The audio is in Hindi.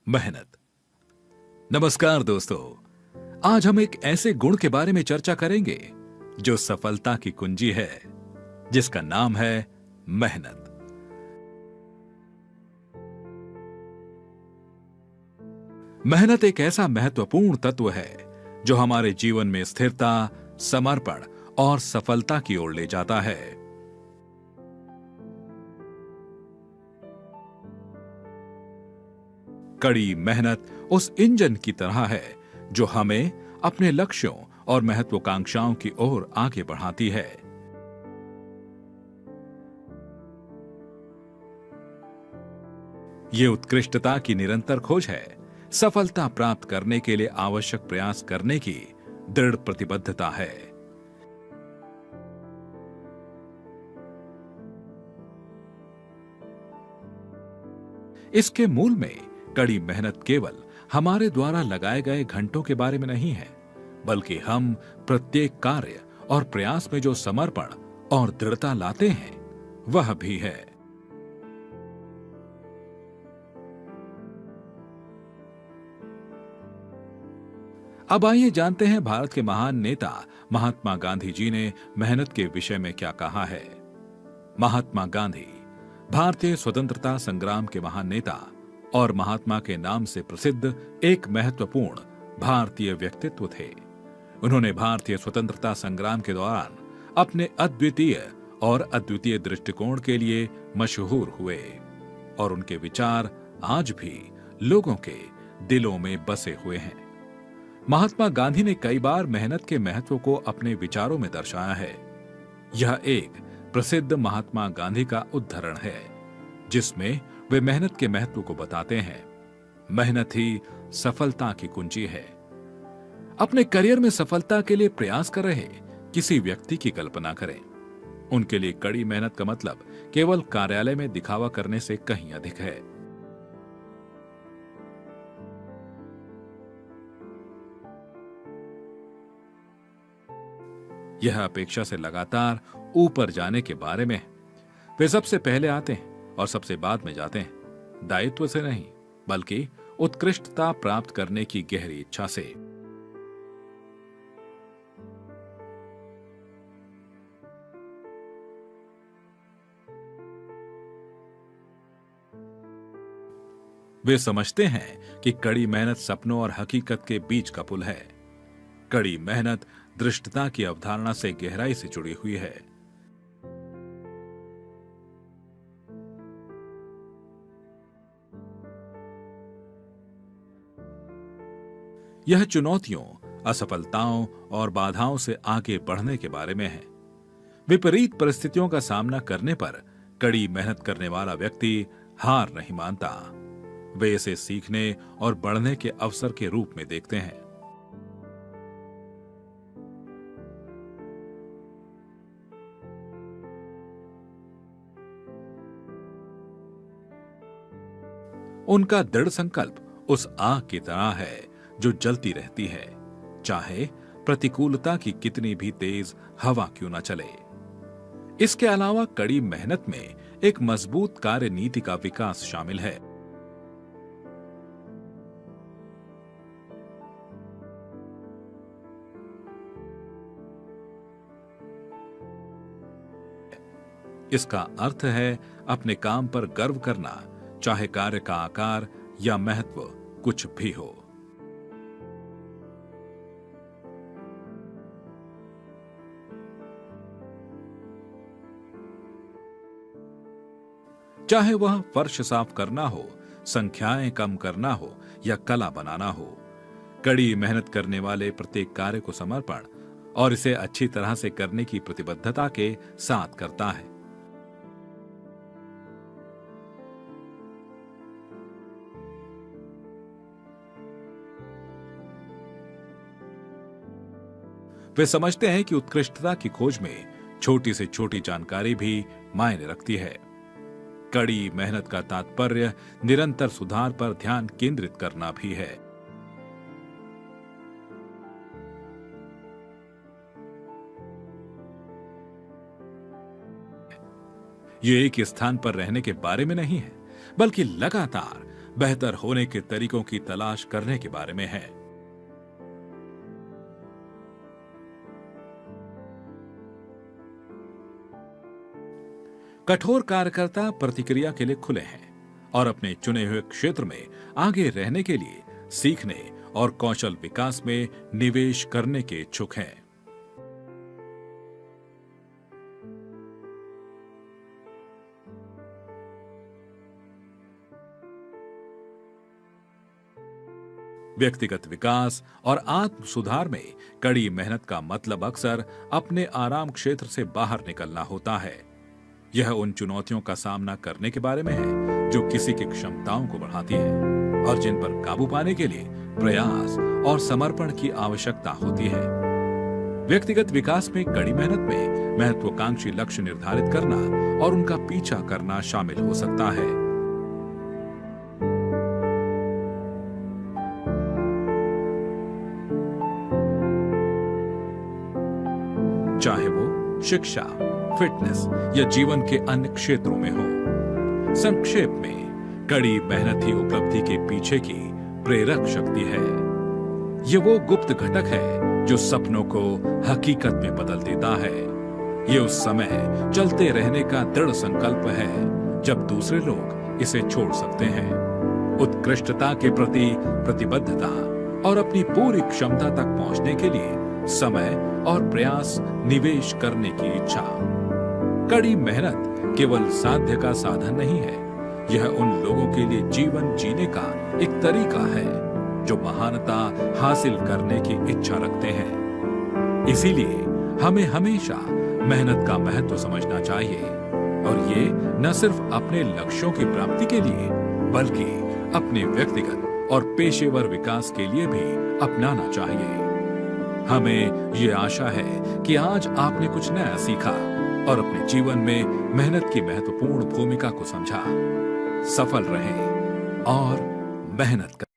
मेहनत। नमस्कार दोस्तों, आज हम एक ऐसे गुण के बारे में चर्चा करेंगे जो सफलता की कुंजी है, जिसका नाम है मेहनत। मेहनत एक ऐसा महत्वपूर्ण तत्व है जो हमारे जीवन में स्थिरता, समर्पण और सफलता की ओर ले जाता है। कड़ी मेहनत उस इंजन की तरह है जो हमें अपने लक्ष्यों और महत्वाकांक्षाओं की ओर आगे बढ़ाती है। ये उत्कृष्टता की निरंतर खोज है, सफलता प्राप्त करने के लिए आवश्यक प्रयास करने की दृढ़ प्रतिबद्धता है। इसके मूल में कड़ी मेहनत केवल हमारे द्वारा लगाए गए घंटों के बारे में नहीं है, बल्कि हम प्रत्येक कार्य और प्रयास में जो समर्पण और दृढ़ता लाते हैं वह भी है। अब आइए जानते हैं भारत के महान नेता महात्मा गांधी जी ने मेहनत के विषय में क्या कहा है। महात्मा गांधी भारतीय स्वतंत्रता संग्राम के महान नेता और महात्मा के नाम से प्रसिद्ध एक महत्वपूर्ण भारतीय व्यक्तित्व थे। उन्होंने भारतीय स्वतंत्रता संग्राम के दौरान अपने अद्वितीय दृष्टिकोण के लिए मशहूर हुए और उनके विचार आज भी लोगों के दिलों में बसे हुए हैं। महात्मा गांधी ने कई बार मेहनत के महत्व को अपने विचारों में दर्शाया है। यह एक प्रसिद्ध महात्मा गांधी का उद्धरण है जिसमें वे मेहनत के महत्व को बताते हैं। मेहनत ही सफलता की कुंजी है। अपने करियर में सफलता के लिए प्रयास कर रहे किसी व्यक्ति की कल्पना करें। उनके लिए कड़ी मेहनत का मतलब केवल कार्यालय में दिखावा करने से कहीं अधिक है। यह अपेक्षा से लगातार ऊपर जाने के बारे में है। वे सबसे पहले आते हैं और सबसे बाद में जाते हैं, दायित्व से नहीं बल्कि उत्कृष्टता प्राप्त करने की गहरी इच्छा से। वे समझते हैं कि कड़ी मेहनत सपनों और हकीकत के बीच का पुल है। कड़ी मेहनत दृष्टता की अवधारणा से गहराई से जुड़ी हुई है। यह चुनौतियों, असफलताओं और बाधाओं से आगे बढ़ने के बारे में है। विपरीत परिस्थितियों का सामना करने पर कड़ी मेहनत करने वाला व्यक्ति हार नहीं मानता। वे इसे सीखने और बढ़ने के अवसर के रूप में देखते हैं। उनका दृढ़ संकल्प उस आग की तरह है जो जलती रहती है, चाहे प्रतिकूलता की कितनी भी तेज हवा क्यों न चले। इसके अलावा कड़ी मेहनत में एक मजबूत कार्य नीति का विकास शामिल है। इसका अर्थ है अपने काम पर गर्व करना, चाहे कार्य का आकार या महत्व कुछ भी हो। चाहे वह फर्श साफ करना हो, संख्याएं कम करना हो या कला बनाना हो, कड़ी मेहनत करने वाले प्रत्येक कार्य को समर्पण और इसे अच्छी तरह से करने की प्रतिबद्धता के साथ करता है। वे समझते हैं कि उत्कृष्टता की खोज में छोटी से छोटी जानकारी भी मायने रखती है। कड़ी मेहनत का तात्पर्य निरंतर सुधार पर ध्यान केंद्रित करना भी है। ये एक स्थान पर रहने के बारे में नहीं है, बल्कि लगातार बेहतर होने के तरीकों की तलाश करने के बारे में है। कठोर कार्यकर्ता प्रतिक्रिया के लिए खुले हैं और अपने चुने हुए क्षेत्र में आगे रहने के लिए सीखने और कौशल विकास में निवेश करने के इच्छुक हैं। व्यक्तिगत विकास और आत्म सुधार में कड़ी मेहनत का मतलब अक्सर अपने आराम क्षेत्र से बाहर निकलना होता है। यह उन चुनौतियों का सामना करने के बारे में है जो किसी की क्षमताओं को बढ़ाती है और जिन पर काबू पाने के लिए प्रयास और समर्पण की आवश्यकता होती है। व्यक्तिगत विकास में कड़ी मेहनत में महत्वाकांक्षी लक्ष्य निर्धारित करना और उनका पीछा करना शामिल हो सकता है। चाहे वो शिक्षा, फिटनेस या जीवन के अन्य क्षेत्रों में हो। संक्षेप में, कड़ी मेहनत ही उपलब्धि के पीछे की प्रेरक शक्ति है। ये वो गुप्त घटक है जो सपनों को हकीकत में बदल देता है। ये उस समय चलते रहने का दृढ़ संकल्प है जब दूसरे लोग इसे छोड़ सकते हैं। उत्कृष्टता के प्रति प्रतिबद्धता और अपनी पूरी क्षमता तक पहुंचने के लिए समय और प्रयास निवेश करने की इच्छा। कड़ी मेहनत केवल साध्य का साधन नहीं है, यह उन लोगों के लिए जीवन जीने का एक तरीका है जो महानता हासिल करने की इच्छा रखते हैं। इसीलिए हमें हमेशा मेहनत का महत्व समझना चाहिए और ये न सिर्फ अपने लक्ष्यों की प्राप्ति के लिए बल्कि अपने व्यक्तिगत और पेशेवर विकास के लिए भी अपनाना चाहिए। हमें ये आशा है कि आज आपने कुछ नया सीखा और अपने जीवन में मेहनत की महत्वपूर्ण भूमिका को समझा। सफल रहें और मेहनत करें।